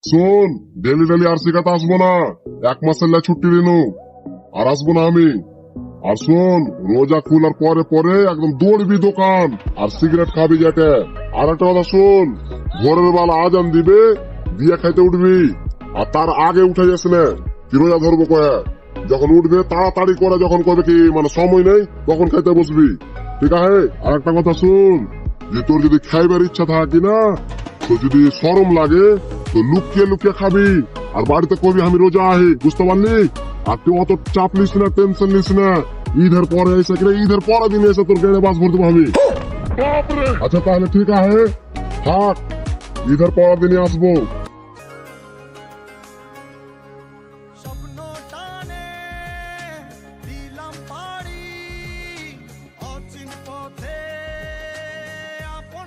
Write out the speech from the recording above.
শোন, daily daily আর শিখাতে আসবো না। 1 মাসের লাই ছুটি নিনু, আর আসবো না আমি। আর শোন, রোজা খোলার পরে পরে একদম দৌড়বি দোকান, আর সিগারেট খাবি যেটা। আর একটা কথা শোন, ভোরের বেলা আজান দিবে, দিয়ে খাইতে উঠবি। আর তার আগে উঠে যাস না, কি রোজা ধরবো কয়ে। যখন উঠবে তাড়াতাড়ি করে, যখন করবে কি মানে সময় নেই, তখন খাইতে বসবি, ঠিক আছে? আর একটা কথা শুন, যে তোর যদি খাইবার ইচ্ছা থাকে না, তো যদি শরম লাগে তো লুকিয়ে লুকিয়ে খাবি, আর বাড়িতে কবি আমি রোজা আহি, বুঝতে পারলি? আর তুই অত চাপ নিস না, টেনশন নিস না। ঈদের পরে এসে কিনা, ঈদের পরের দিন এসে তোর গাড়ি বাস ভরতে পারবি। আচ্ছা তাহলে ঠিক আছে, থাক, ঈদের পরের দিনই আসবো। স্বপ্ন টানে দিলাম পাড়ি অচিন পথে আপন